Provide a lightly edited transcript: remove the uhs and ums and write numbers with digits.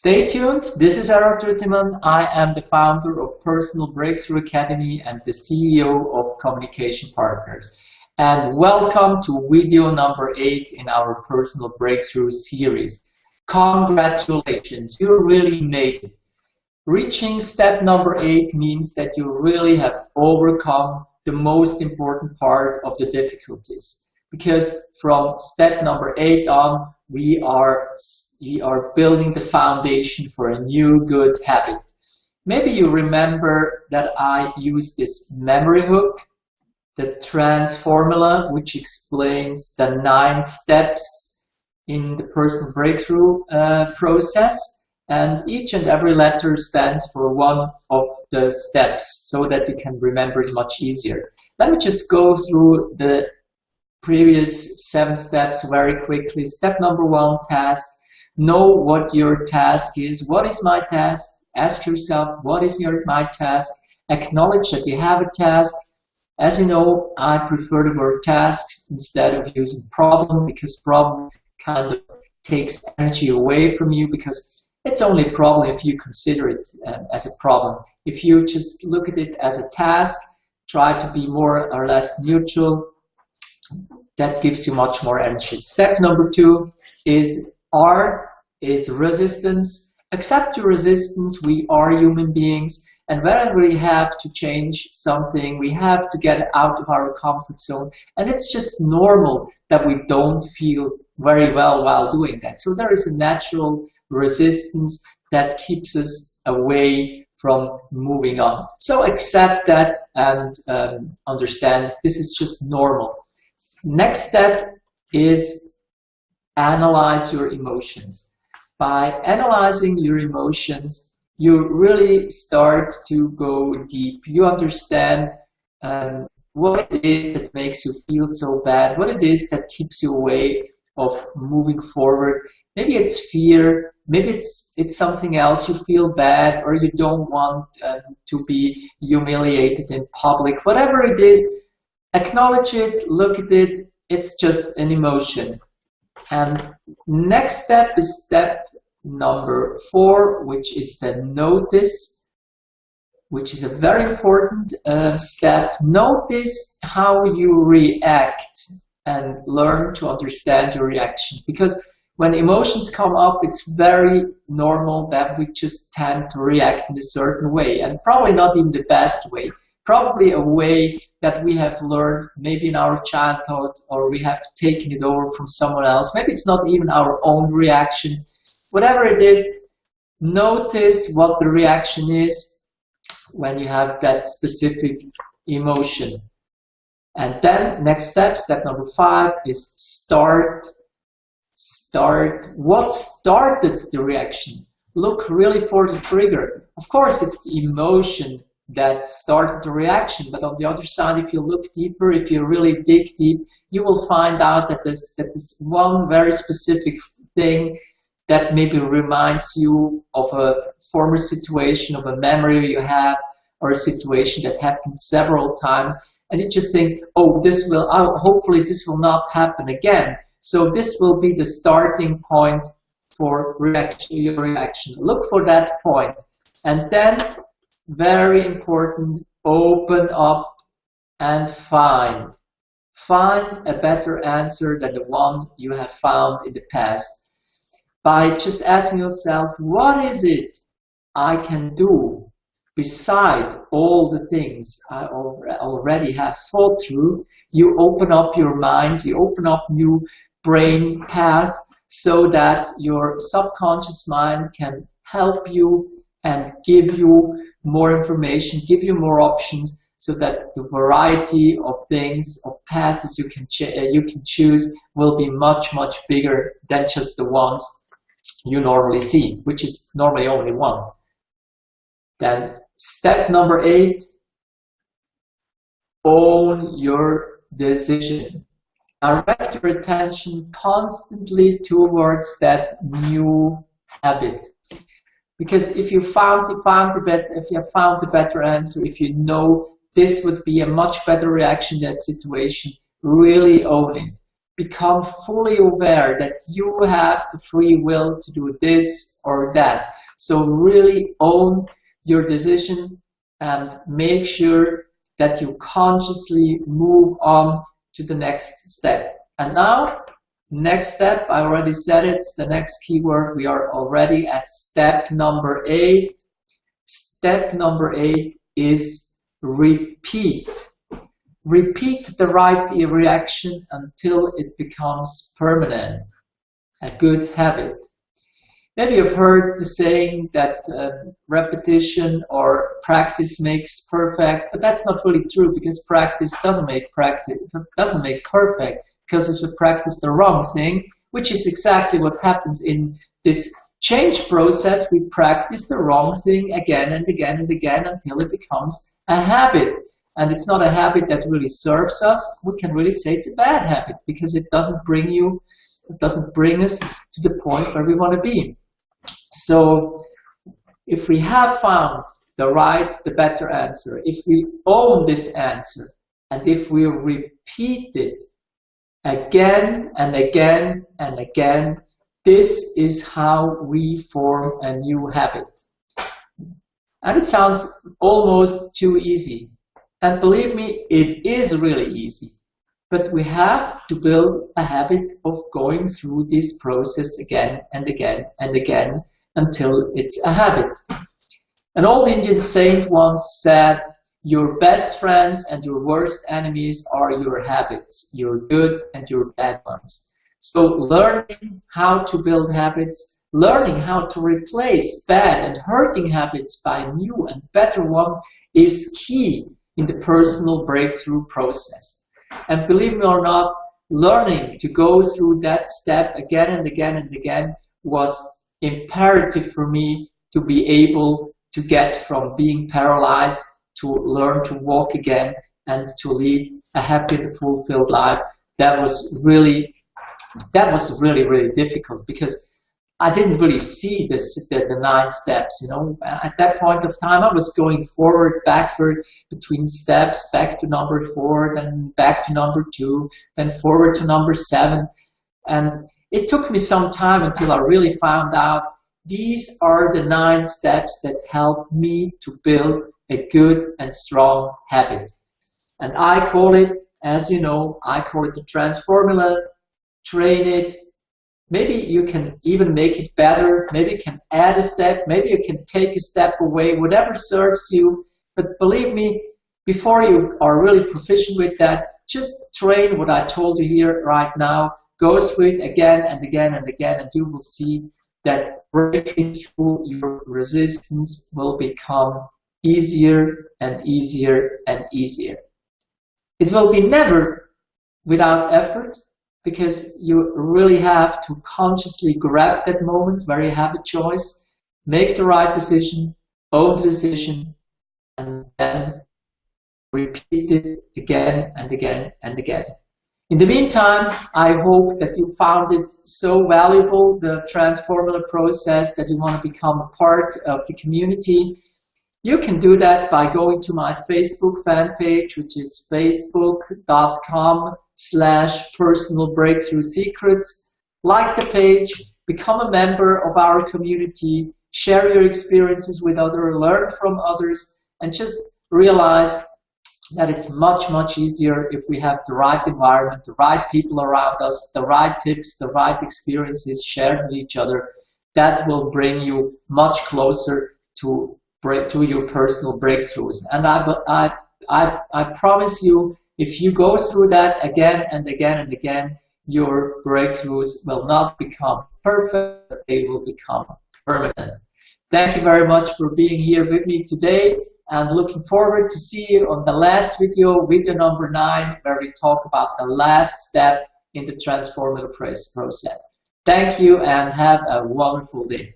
Stay tuned. This is Erhard Ruettimann. I am the founder of Personal Breakthrough Academy and the CEO of Communication Partners. And welcome to video number 8 in our Personal Breakthrough series. Congratulations, you really made it. Reaching step number 8 means that you really have overcome the most important part of the difficulties. Because from step number 8 on, we are building the foundation for a new good habit. Maybe you remember that I used this memory hook, the TRANSFORMula, which explains the 9 steps in the personal breakthrough process. And each and every letter stands for one of the steps so that you can remember it much easier. Let me just go through the previous 7 steps very quickly. Step number 1, task. Know what your task is. What is my task? Ask yourself, what is my task? Acknowledge that you have a task. As you know, I prefer the word task instead of using problem, because problem kind of takes energy away from you, because it's only a problem if you consider it as a problem. If you just look at it as a task, try to be more or less neutral, that gives you much more energy. Step number 2 is R is resistance. Accept your resistance. We are human beings, and whenever we have to change something, we have to get out of our comfort zone, and it's just normal that we don't feel very well while doing that. So there is a natural resistance that keeps us away from moving on. So accept that and understand this is just normal. Next step is analyze your emotions. By analyzing your emotions, you really start to go deep. You understand what it is that makes you feel so bad, what it is that keeps you away of moving forward. Maybe it's fear, maybe it's something else. You feel bad, or you don't want to be humiliated in public. Whatever it is, acknowledge it, look at it, it's just an emotion. And next step is step number 4, which is the notice, which is a very important step. Notice how you react and learn to understand your reaction. Because when emotions come up, it's very normal that we just tend to react in a certain way, and probably not even the best way. Probably a way that we have learned maybe in our childhood, or we have taken it over from someone else. Maybe it's not even our own reaction. Whatever it is, notice what the reaction is when you have that specific emotion. And then next step, step number 5, is start. What started the reaction? Look really for the trigger. Of course, it's the emotion that started the reaction, but on the other side, if you look deeper, if you really dig deep, you will find out that there's one very specific thing that maybe reminds you of a former situation, of a memory you have, or a situation that happened several times, and you just think, oh, hopefully this will not happen again. So this will be the starting point for your reaction. Look for that point, and then, very important, open up and find a better answer than the one you have found in the past. By just asking yourself, what is it I can do beside all the things I already have thought through? You open up your mind, you open up new brain path, so that your subconscious mind can help you and give you more information, give you more options, so that the variety of things, of paths you can choose will be much, much bigger than just the ones you normally see, which is normally only one. Then step number 8, own your decision. Direct your attention constantly towards that new habit. Because if you found the better answer, if you know this would be a much better reaction to that situation, really own it. become fully aware that you have the free will to do this or that. So really own your decision and make sure that you consciously move on to the next step. And now, next step, I already said it, the next keyword, we are already at step number 8. Step number 8 is repeat. Repeat the right reaction until it becomes permanent, a good habit. Maybe you've heard the saying that repetition or practice makes perfect, but that's not really true, because practice doesn't make perfect. Because if you practice the wrong thing, which is exactly what happens in this change process, we practice the wrong thing again and again and again until it becomes a habit. And it's not a habit that really serves us. We can really say it's a bad habit because it doesn't bring us to the point where we want to be. So if we have found the better answer, if we own this answer, and if we repeat it again and again and again, this is how we form a new habit. And it sounds almost too easy. And believe me, it is really easy. But we have to build a habit of going through this process again and again and again until it's a habit. An old Indian saint once said, your best friends and your worst enemies are your habits, your good and your bad ones. So learning how to build habits, learning how to replace bad and hurting habits by new and better ones is key in the personal breakthrough process. And believe me or not, learning to go through that step again and again and again was imperative for me to be able to get from being paralyzed to learn to walk again and to lead a happy and fulfilled life. That was really difficult, because I didn't really see the 9 steps, you know. At that point of time, I was going forward, backward, between steps, back to number 4, then back to number 2, then forward to number 7. And it took me some time until I really found out these are the 9 steps that help me to build a good and strong habit. And I call it, as you know, I call it the TRANSFORMula. Train it. Maybe you can even make it better. Maybe you can add a step. Maybe you can take a step away, whatever serves you. But believe me, before you are really proficient with that, just train what I told you here right now. Go through it again and again and again, and you will see that breaking through your resistance will become easier and easier and easier. It will be never without effort, because you really have to consciously grab that moment where you have a choice, make the right decision, own the decision, and then repeat it again and again and again. In the meantime, I hope that you found it so valuable, the TRANSFORMula process, that you want to become a part of the community. You can do that by going to my Facebook fan page, which is facebook.com/personalbreakthroughsecrets. Like the page, become a member of our community, share your experiences with others, learn from others, and just realize that it's much, much easier if we have the right environment, the right people around us, the right tips, the right experiences shared with each other. That will bring you much closer to your personal breakthroughs. And I promise you, if you go through that again and again and again, your breakthroughs will not become perfect, but they will become permanent. Thank you very much for being here with me today, and looking forward to see you on the last video, video number 9, where we talk about the last step in the TRANSFORMula process. Thank you and have a wonderful day.